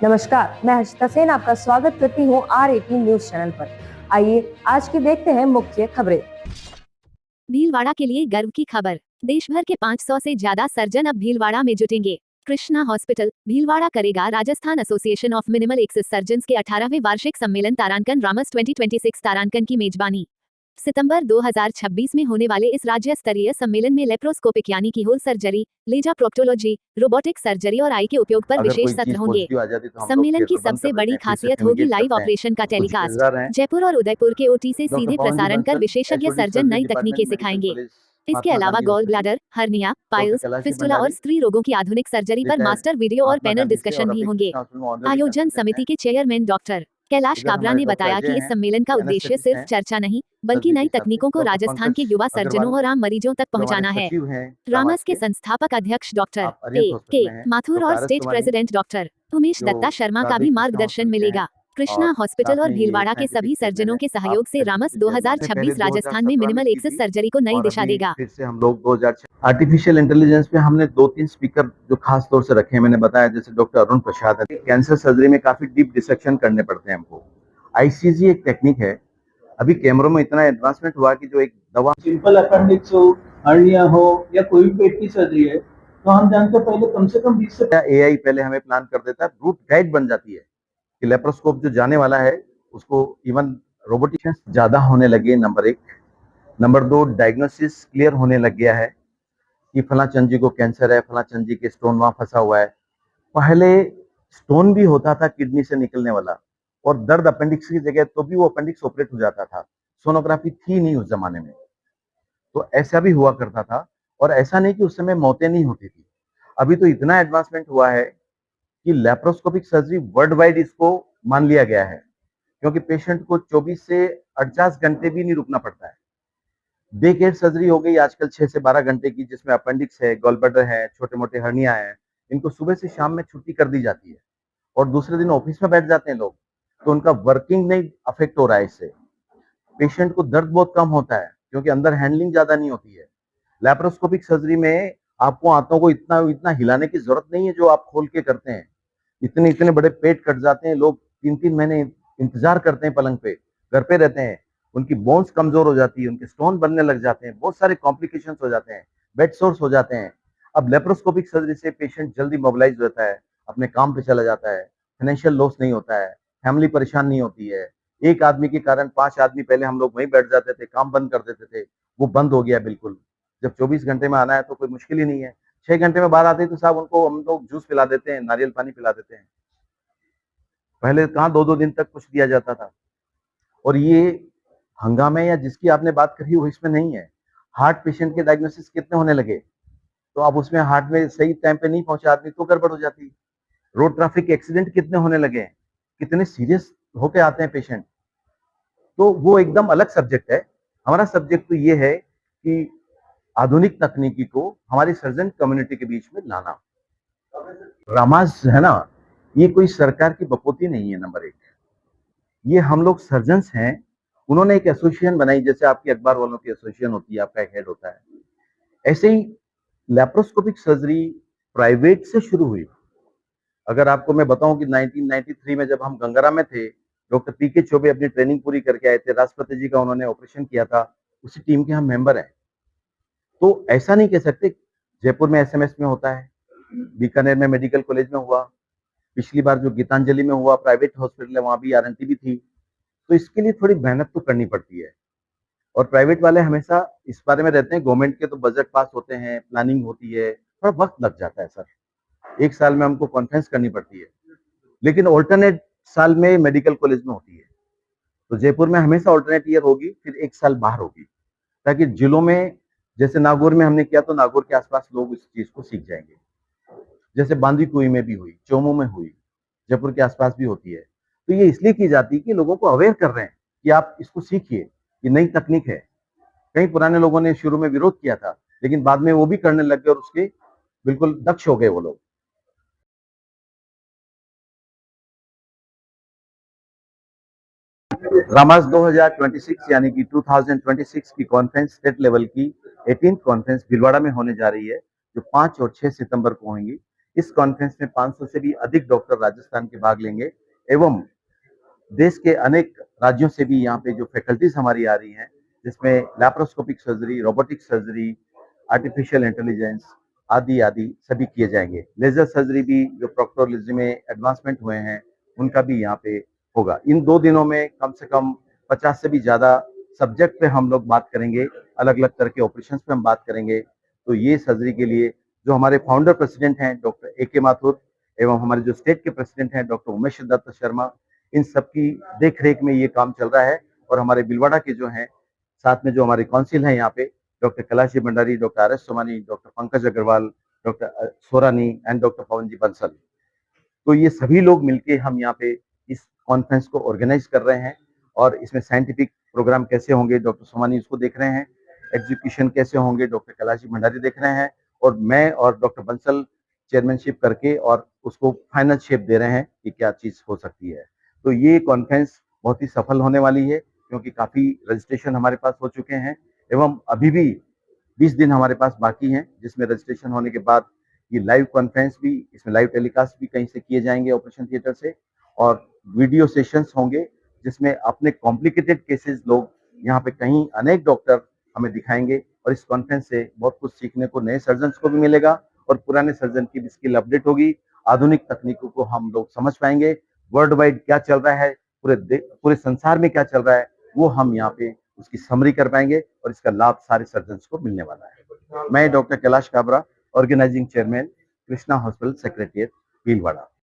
नमस्कार, मैं हर्षिता सेन आपका स्वागत करती हूँ R18 न्यूज चैनल पर। आइए आज की देखते हैं मुख्य खबरें। भीलवाड़ा के लिए गर्व की खबर। देश भर के 500 से ज्यादा सर्जन अब भीलवाड़ा में जुटेंगे। कृष्णा हॉस्पिटल भीलवाड़ा करेगा Rajasthan association of minimal access surgeons के 18वें वार्षिक सम्मेलन तारांकन रामस 2026 तारांकन की मेजबानी। सितंबर 2026 में होने वाले इस राज्य स्तरीय सम्मेलन में लेप्रोस्कोपिक यानी की होल सर्जरी, लेजा प्रोक्टोलॉजी, रोबोटिक सर्जरी और आई के उपयोग पर विशेष सत्र होंगे। सम्मेलन की सबसे बड़ी खासियत होगी लाइव ऑपरेशन का टेलीकास्ट। जयपुर और उदयपुर के ओटी से सीधे प्रसारण कर विशेषज्ञ सर्जन नई तकनीकें सिखाएंगे। इसके अलावा gall bladder, hernia, piles, fistula और स्त्री रोगों की आधुनिक सर्जरी पर मास्टर वीडियो और पैनल डिस्कशन भी होंगे। आयोजन समिति के चेयरमैन डॉक्टर कैलाश काबरा ने बताया कि इस सम्मेलन का उद्देश्य सिर्फ चर्चा नहीं, बल्कि नई तकनीकों को राजस्थान के युवा सर्जनों और आम मरीजों तक पहुंचाना है। रामस के संस्थापक अध्यक्ष डॉक्टर के माथुर और state president doctor Umesh Dutta Sharma का भी मार्गदर्शन मिलेगा। कृष्णा हॉस्पिटल और भीलवाड़ा के सभी सर्जनों के सहयोग से रामस 2026 राजस्थान में मिनिमल एक्सेस सर्जरी को नई दिशा देगा। फिर से हम लोग 2006 आर्टिफिशियल इंटेलिजेंस में हमने 2-3 स्पीकर जो खास तौर से रखे हैं, मैंने बताया जैसे डॉक्टर अरुण प्रसाद है। कैंसर सर्जरी में काफी डीप डिसेक्शन करने पड़ते हैं हमको। आईसीजी एक टेक्निक है। अभी कैमरों में इतना एडवांसमेंट हुआ कि जो एक दवा सिंपल अपेंडिक्स हो, हर्निया हो या कोई भी पेट की सर्जरी है तो हम जानते हैं पहले कम से कम 20 से एआई पहले हमें प्लान कर देता है, रूट गाइड बन जाती है कि लेप्रोस्कोप जो जाने वाला है उसको इवन रोबोटिशियंस ज्यादा होने लगे। नंबर 1। नंबर 2, डायग्नोसिस क्लियर होने लग गया है कि फला चंद जी को कैंसर है, फला चंद जी के स्टोन वहां फंसा हुआ है। पहले स्टोन भी होता था किडनी से निकलने वाला और दर्द अपेंडिक्स की जगह तो भी वो अपेंडिक्स ऑपरेट हो जाता था। सोनोग्राफी थी नहीं उस जमाने में, तो ऐसा भी हुआ करता था। और ऐसा नहीं कि उस समय मौतें नहीं होती थी। अभी तो इतना एडवांसमेंट हुआ है कि लैप्रोस्कोपिक सर्जरी वर्ल्ड वाइड इसको मान लिया गया है, क्योंकि पेशेंट को 24 से 48 घंटे भी नहीं रुकना पड़ता है। डे केयर सर्जरी हो गई आजकल 6 से 12 घंटे की, जिसमें अपेंडिक्स है, गॉलब्लैडर है, छोटे मोटे हर्निया है। इनको सुबह से शाम में छुट्टी कर दी जाती है और दूसरे दिन ऑफिस में बैठ जाते हैं लोग, तो उनका वर्किंग नहीं अफेक्ट हो रहा है। इससे पेशेंट को दर्द बहुत कम होता है क्योंकि अंदर हैंडलिंग ज्यादा नहीं होती है। लैप्रोस्कोपिक सर्जरी में आपको हाथों को इतना इतना हिलाने की जरूरत नहीं है जो आप खोल के करते हैं। इतने इतने बड़े पेट कट जाते हैं, लोग 3-3 महीने इंतजार करते हैं, पलंग पे घर पे रहते हैं, उनकी बोन्स कमजोर हो जाती है, उनके स्टोन बनने लग जाते हैं, बहुत सारे कॉम्प्लिकेशंस हो जाते हैं, बेड सोर्स हो जाते हैं। अब लेप्रोस्कोपिक सर्जरी से पेशेंट जल्दी मोबिलाइज होता है, अपने काम पे चला जाता है, फाइनेंशियल लॉस नहीं होता है, फैमिली परेशान नहीं होती है। एक आदमी के कारण 5 आदमी पहले हम लोग वहीं बैठ जाते थे, काम बंद कर देते थे, वो बंद हो गया बिल्कुल। जब 24 घंटे में आना है तो कोई मुश्किल ही नहीं है। 6 घंटे में बाहर आते हैं तो साहब उनको हम लोग जूस पिला देते हैं, नारियल पानी पिला देते हैं। पहले कहाँ 2-2 दिन तक कुछ दिया जाता था। और ये हंगामे या जिसकी आपने बात करी वो इसमें नहीं है। हार्ट पेशेंट के डायग्नोसिस कितने होने लगे, तो अब उसमें हार्ट में सही टाइम पे नहीं पहुंचा आदमी तो गड़बड़ हो जाती। रोड ट्रैफिक एक्सीडेंट कितने होने लगे, कितने सीरियस होके आते हैं पेशेंट, तो वो एकदम अलग सब्जेक्ट है। हमारा सब्जेक्ट तो ये है कि आधुनिक तकनीकी को हमारी सर्जन कम्युनिटी के बीच में लाना। रामास है ना, ये कोई सरकार की बपोती नहीं है। नंबर 1, ये हम लोग सर्जन्स हैं, उन्होंने एक एसोसिएशन बनाई, जैसे आपकी अखबार वालों की एसोसिएशन होती है, आपका एक हेड होता है। ऐसे ही लैप्रोस्कोपिक सर्जरी प्राइवेट से शुरू हुई। अगर आपको मैं बताऊं कि 1993 में जब हम गंगाराम में थे, डॉक्टर पीके चौबे अपनी ट्रेनिंग पूरी करके आए थे, राष्ट्रपति जी का उन्होंने ऑपरेशन किया था, उसी टीम के हम मेंबर हैं। तो ऐसा नहीं कह सकते। जयपुर में एसएमएस में होता है, बीकानेर में मेडिकल कॉलेज में हुआ, पिछली बार जो गीतांजलि में हुआ प्राइवेट हॉस्पिटल है वहां भी आरएनटी भी थी। तो इसके लिए थोड़ी मेहनत तो करनी पड़ती है। और प्राइवेट वाले हमेशा इस बारे में रहते हैं, गवर्नमेंट के तो बजट पास होते हैं, प्लानिंग होती है, थोड़ा वक्त लग जाता है सर। 1 साल में हमको कॉन्फ्रेंस करनी पड़ती है, लेकिन ऑल्टरनेट साल में मेडिकल कॉलेज में होती है। तो जयपुर में हमेशा ऑल्टरनेट ईयर होगी, फिर 1 साल बाहर होगी, ताकि जिलों में, जैसे नागौर में हमने किया तो नागौर के आसपास लोग इस चीज को सीख जाएंगे। जैसे बांदीकुई में भी हुई, चोमू में हुई, जयपुर के आसपास भी होती है। तो ये इसलिए की जाती है कि लोगों को अवेयर कर रहे हैं कि आप इसको सीखिए, ये नई तकनीक है। कई पुराने लोगों ने शुरू में विरोध किया था, लेकिन बाद में वो भी करने लग गए और उसके बिल्कुल दक्ष हो गए वो लोग। रामास 2026 यानी कि 2026 की कॉन्फ्रेंस, स्टेट लेवल की 18th कॉन्फ्रेंस भीलवाड़ा में होने जा रही है, जो 5 और 6 सितंबर को होंगी। इस कॉन्फ्रेंस में 500 से भी अधिक डॉक्टर राजस्थान के भाग लेंगे एवं देश के अनेक राज्यों से भी यहाँ पे जो फैकल्टीज हमारी आ रही हैं, जिसमें laparoscopic surgery, robotic surgery, artificial intelligence आदि आदि सभी किए जाएंगे। लेजर सर्जरी भी जो प्रोक्टोलॉजी में एडवांसमेंट हुए हैं उनका भी यहाँ पे होगा। इन 2 दिनों में कम से कम 50 से भी ज्यादा सब्जेक्ट पे हम लोग बात करेंगे, अलग अलग तरह के ऑपरेशंस पे हम बात करेंगे। तो ये सर्जरी के लिए जो हमारे फाउंडर प्रेसिडेंट हैं डॉक्टर AK माथुर एवं हमारे जो स्टेट के प्रेसिडेंट हैं डॉक्टर उमेश दत्त शर्मा, इन सबकी देख रेख में ये काम चल रहा है। और हमारे भीलवाड़ा के जो हैं साथ में जो हमारे काउंसिल हैं यहाँ पे doctor Kailash ji Bhandari, doctor RS Somani, doctor Pankaj Agarwal, doctor Sorani and doctor Pawan ji Bansal, तो ये सभी लोग मिलके हम यहाँ पे इस कॉन्फ्रेंस को ऑर्गेनाइज कर रहे हैं। और इसमें साइंटिफिक प्रोग्राम कैसे होंगे डॉक्टर सोमानी उसको देख रहे हैं, एग्जीक्यूशन कैसे होंगे डॉक्टर कैलाश जी भंडारी देख रहे हैं, और मैं और डॉक्टर बंसल चेयरमैनशिप करके और उसको फाइनल शेप दे रहे हैं कि क्या चीज हो सकती है। तो ये कॉन्फ्रेंस बहुत ही सफल होने वाली है, क्योंकि काफी रजिस्ट्रेशन हमारे पास हो चुके हैं एवं अभी भी 20 दिन हमारे पास बाकी हैं, जिसमें रजिस्ट्रेशन होने के बाद ये लाइव कॉन्फ्रेंस भी, इसमें लाइव टेलीकास्ट भी कहीं से किए जाएंगे ऑपरेशन थिएटर से, और वीडियो सेशंस होंगे जिसमें अपने कॉम्प्लिकेटेड केसेस लोग यहाँ पे कहीं अनेक डॉक्टर हमें दिखाएंगे। और इस कॉन्फ्रेंस से बहुत कुछ सीखने को नए सर्जन्स को भी मिलेगा और पुराने सर्जन की भी स्किल अपडेट होगी। आधुनिक तकनीकों को हम लोग समझ पाएंगे, वर्ल्ड वाइड क्या चल रहा है, पूरे संसार में क्या चल रहा है, वो हम यहाँ पे उसकी समरी कर पाएंगे और इसका लाभ सारे सर्जन्स को मिलने वाला है। मैं doctor Kailash Kabra, organising chairman, Krishna hospital secretariat, Bhilwara.